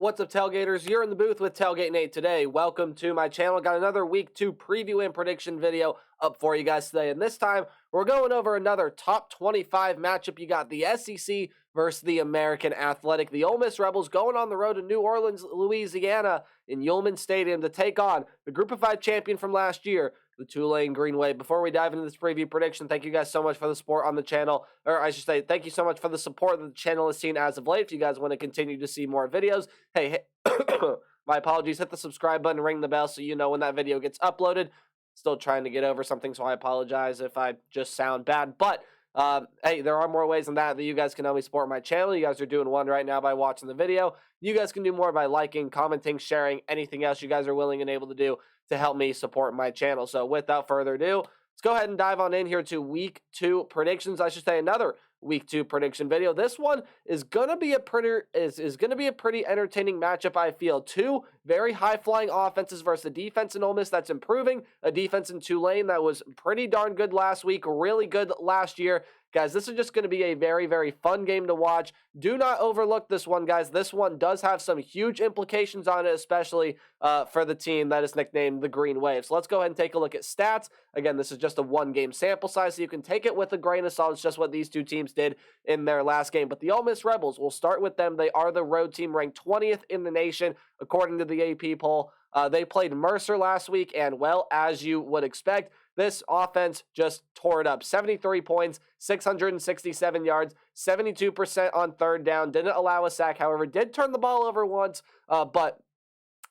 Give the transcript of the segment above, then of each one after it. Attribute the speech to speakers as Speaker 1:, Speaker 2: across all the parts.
Speaker 1: What's up, Tailgaters? You're in the booth with Tailgate Nate today. Welcome to my channel. Got another Week 2 preview and prediction video up for you guys today. And this time, we're going over another top 25 matchup. You got the SEC versus the American Athletic. The Ole Miss Rebels going on the road to New Orleans, Louisiana in Yulman Stadium to take on the Group of 5 champion from last year, the Tulane Green Wave. Before we dive into this preview prediction, thank you guys so much for the support on the channel. Or I should say, thank you so much for the support that the channel has seen as of late. If you guys want to continue to see more videos, hey, my apologies. Hit the subscribe button, ring the bell so you know when that video gets uploaded. Still trying to get over something, so I apologize if I just sound bad. But, hey, there are more ways than that you guys can help me support my channel. You guys are doing one right now by watching the video. You guys can do more by liking, commenting, sharing, anything else you guys are willing and able to do to help me support my channel. So without further ado, let's go ahead and dive on in here to Week 2 predictions. I should say another Week 2 prediction video. This one is gonna be a pretty entertaining matchup, I feel. Two very high-flying offenses versus a defense in Ole Miss that's improving, a defense in Tulane that was pretty darn good last week, really good last year. Guys, this is just going to be a very, very fun game to watch. Do not overlook this one, guys. This one does have some huge implications on it, especially for the team that is nicknamed the Green Wave. So let's go ahead and take a look at stats. Again, this is just a one-game sample size, so you can take it with a grain of salt. It's just what these two teams did in their last game. But the Ole Miss Rebels, we'll start with them. They are the road team ranked 20th in the nation, according to the AP poll. They played Mercer last week, and, well, as you would expect, this offense just tore it up. 73 points, 667 yards, 72% on third down. Didn't allow a sack, however, did turn the ball over once, but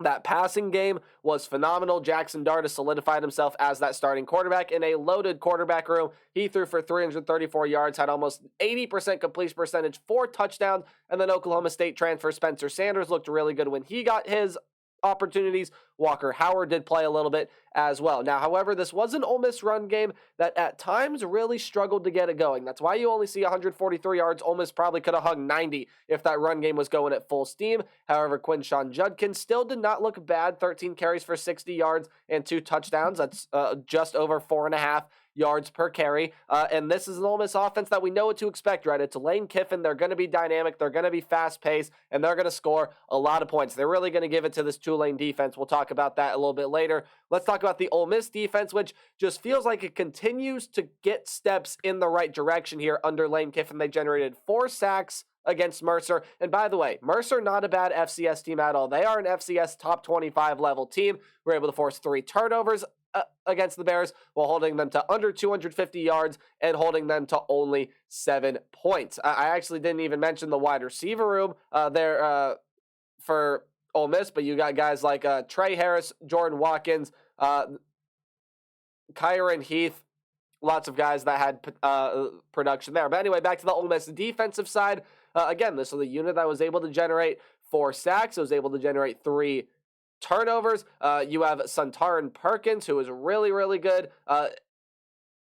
Speaker 1: that passing game was phenomenal. Jackson Dart has solidified himself as that starting quarterback in a loaded quarterback room. He threw for 334 yards, had almost 80% completion percentage, 4 touchdowns, and then Oklahoma State transfer Spencer Sanders looked really good when he got his opportunities. Walker Howard did play a little bit as well. Now, however, this was an Ole Miss run game that at times really struggled to get it going. That's why you only see 143 yards. Ole Miss probably could have hung 90 if that run game was going at full steam. However, Quinshawn Judkins still did not look bad. 13 carries for 60 yards and 2 touchdowns. That's just over 4.5 yards per carry. And this is an Ole Miss offense that we know what to expect, right? It's Lane Kiffin. They're going to be dynamic. They're going to be fast-paced, and they're going to score a lot of points. They're really going to give it to this Tulane defense. We'll talk about that a little bit later. Let's talk about the Ole Miss defense, which just feels like it continues to get steps in the right direction here under Lane Kiffin. They generated 4 sacks against Mercer. And by the way, Mercer, not a bad FCS team at all. They are an FCS top 25 level team. We're able to force 3 turnovers against the Bears while holding them to under 250 yards and holding them to only 7 points. I actually didn't even mention the wide receiver room there for Ole Miss, but you got guys like Trey Harris, Jordan Watkins, Kyron Heath, lots of guys that had production there. But anyway, back to the Ole Miss defensive side. Again, this was a unit that was able to generate 4 sacks. It was able to generate 3 turnovers. You have Santarin Perkins, who is really, really good.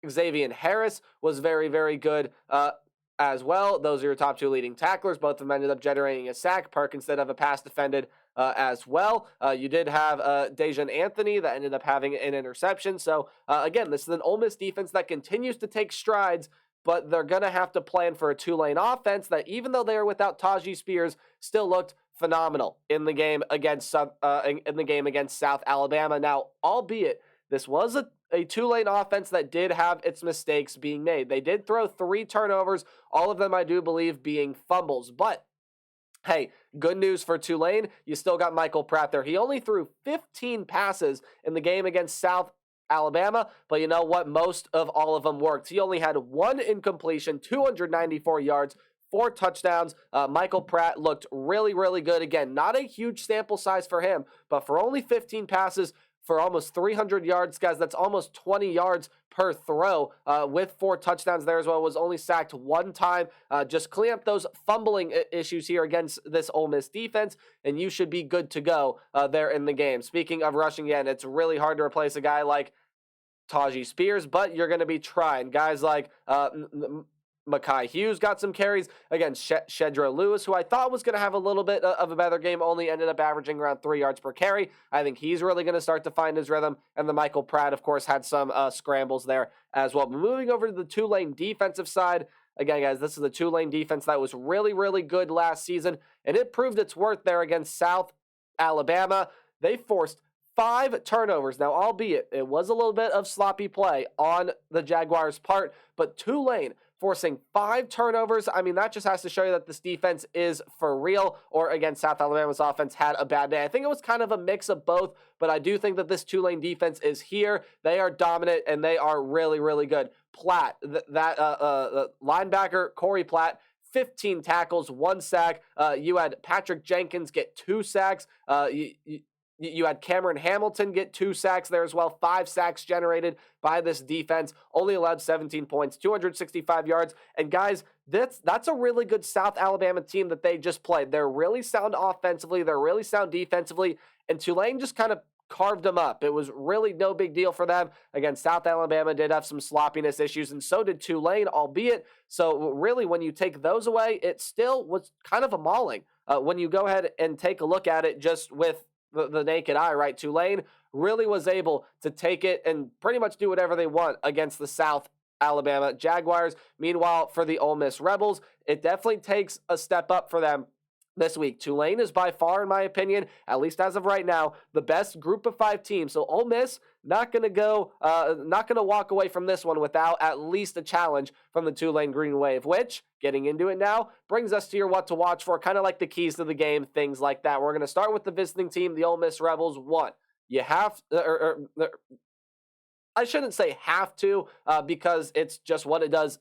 Speaker 1: Xavier Harris was very, very good as well. Those are your top 2 leading tacklers. Both of them ended up generating a sack. Perkins did have a pass defended as well. You did have Dejan Anthony that ended up having an interception. So, again, this is an Ole Miss defense that continues to take strides, but they're going to have to plan for a Tulane offense that, even though they are without Tajee Spears, still looked phenomenal in the game against South Alabama. Now, albeit this was a Tulane offense that did have its mistakes being made. They did throw 3 turnovers, all of them I do believe being fumbles. But hey, good news for Tulane. You still got Michael Pratt there. He only threw 15 passes in the game against South Alabama, but you know what? Most of all of them worked. He only had 1 incompletion, 294 yards, 4 touchdowns. Michael Pratt looked really, really good. Again, not a huge sample size for him, but for only 15 passes for almost 300 yards, guys, that's almost 20 yards per throw with 4 touchdowns there as well. Was only sacked 1 time. Just clean up those fumbling issues here against this Ole Miss defense, and you should be good to go there in the game. Speaking of rushing, again, it's really hard to replace a guy like Tajee Spears, but you're going to be trying. Guys like Makai Hughes got some carries. Again, Shedra Lewis, who I thought was going to have a little bit of a better game, only ended up averaging around 3 yards per carry. I think he's really going to start to find his rhythm. And the Michael Pratt, of course, had some scrambles there as well. But moving over to the Tulane defensive side, Again, guys, this is a Tulane defense that was really, really good last season, and it proved its worth there against South Alabama. They forced 5 turnovers. Now, albeit it was a little bit of sloppy play on the Jaguars' part, but Tulane forcing 5 turnovers. I mean, that just has to show you that this defense is for real, or again, South Alabama's offense had a bad day. I think it was kind of a mix of both, but I do think that this Tulane defense is here. They are dominant, and they are really, really good. Platt, linebacker Corey Platt, 15 tackles, 1 sack. You had Patrick Jenkins get 2 sacks. You had Cameron Hamilton get 2 sacks there as well. 5 sacks generated by this defense. Only allowed 17 points, 265 yards. And guys, that's a really good South Alabama team that they just played. They're really sound offensively. They're really sound defensively. And Tulane just kind of carved them up. It was really no big deal for them. Again, South Alabama did have some sloppiness issues, and so did Tulane, albeit. So really, when you take those away, it still was kind of a mauling. When you go ahead and take a look at it just with the naked eye, right? Tulane really was able to take it and pretty much do whatever they want against the South Alabama Jaguars. Meanwhile, for the Ole Miss Rebels, it definitely takes a step up for them this week. Tulane is by far, in my opinion, at least as of right now, the best group of 5 teams. So Ole Miss not going to walk away from this one without at least a challenge from the Tulane Green Wave, which, getting into it now, brings us to your what to watch for, kind of like the keys to the game, things like that. We're going to start with the visiting team, the Ole Miss Rebels. 1, you have, I shouldn't say have to, because it's just what it does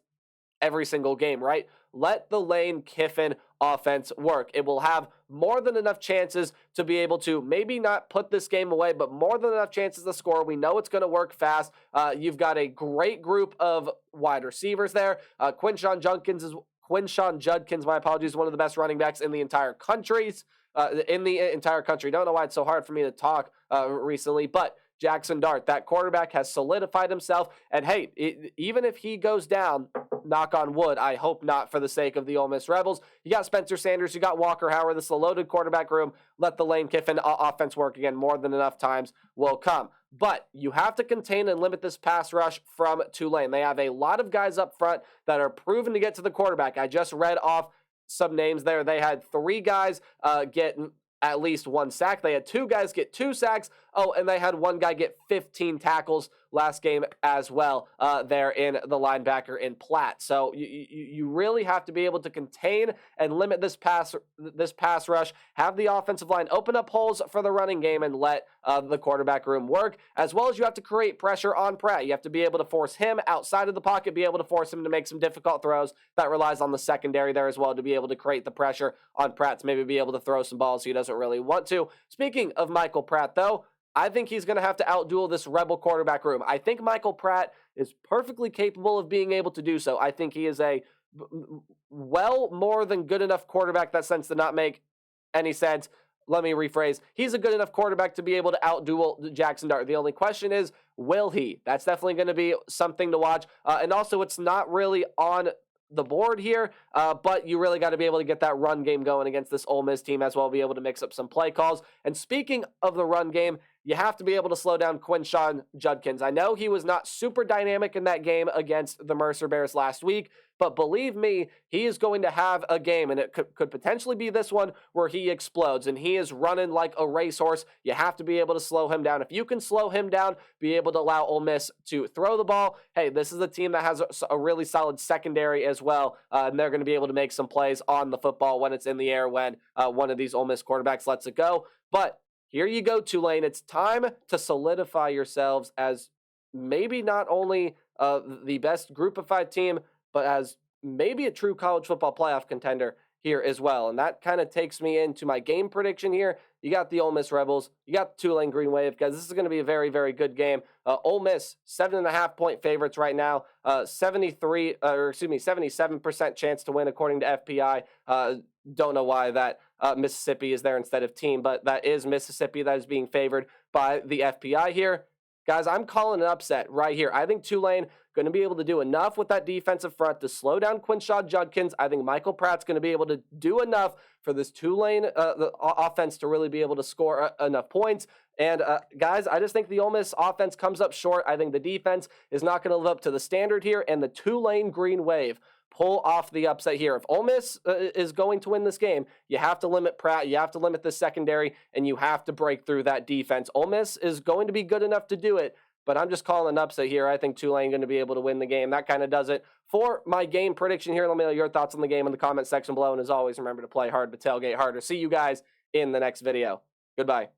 Speaker 1: every single game, right? Let the Lane Kiffin offense work. It will have more than enough chances to be able to maybe not put this game away, but more than enough chances to score. We know it's going to work fast. You've got a great group of wide receivers there. Quinshon Judkins, my apologies, one of the best running backs in the entire country. Don't know why it's so hard for me to talk recently, but Jackson Dart, that quarterback, has solidified himself. And hey, even if he goes down, knock on wood, I hope not for the sake of the Ole Miss Rebels. You got Spencer Sanders, you got Walker Howard. This is a loaded quarterback room. Let the Lane Kiffin offense work again. More than enough times will come. But you have to contain and limit this pass rush from Tulane. They have a lot of guys up front that are proven to get to the quarterback. I just read off some names there. They had 3 guys get at least 1 sack. They had 2 guys get 2 sacks. Oh, and they had 1 guy get 15 tackles last game as well there in the linebacker in Platt. So you really have to be able to contain and limit this pass rush, have the offensive line open up holes for the running game, and let the quarterback room work, as well as you have to create pressure on Pratt. You have to be able to force him outside of the pocket, be able to force him to make some difficult throws. That relies on the secondary there as well to be able to create the pressure on Pratt to maybe be able to throw some balls he doesn't really want to. Speaking of Michael Pratt, though, I think he's going to have to outduel this Rebel quarterback room. I think Michael Pratt is perfectly capable of being able to do so. I think he is a more than good enough quarterback. That sense did not make any sense. Let me rephrase. He's a good enough quarterback to be able to outduel Jackson Dart. The only question is, will he? That's definitely going to be something to watch. And also, it's not really on the board here, but you really got to be able to get that run game going against this Ole Miss team as well, be able to mix up some play calls. And speaking of the run game, you have to be able to slow down Quinshon Judkins. I know he was not super dynamic in that game against the Mercer Bears last week, but believe me, he is going to have a game, and it could potentially be this one where he explodes, and he is running like a racehorse. You have to be able to slow him down. If you can slow him down, be able to allow Ole Miss to throw the ball, hey, this is a team that has a really solid secondary as well, and they're going to be able to make some plays on the football when it's in the air, when one of these Ole Miss quarterbacks lets it go. But here you go, Tulane. It's time to solidify yourselves as maybe not only the best group of 5 team, but as maybe a true college football playoff contender here as well. And that kind of takes me into my game prediction here. You got the Ole Miss Rebels. You got the Tulane Green Wave, guys. This is going to be a very, very good game. Ole Miss, 7.5-point favorites right now. 77% chance to win according to FPI. Don't know why that Mississippi is there instead of team, but that is Mississippi that is being favored by the FPI here. Guys, I'm calling an upset right here. I think Tulane going to be able to do enough with that defensive front to slow down Quinshon Judkins. I think Michael Pratt's going to be able to do enough for this Tulane the offense to really be able to score enough points. And guys, I just think the Ole Miss offense comes up short. I think the defense is not going to live up to the standard here, and the Tulane Green Wave pull off the upset here. If Ole Miss is going to win this game, you have to limit Pratt, you have to limit the secondary, and you have to break through that defense. Ole Miss is going to be good enough to do it, but I'm just calling an upset here. I think Tulane going to be able to win the game. That kind of does it for my game prediction here. Let me know your thoughts on the game in the comment section below. And as always, remember to play hard, but tailgate harder. See you guys in the next video. Goodbye.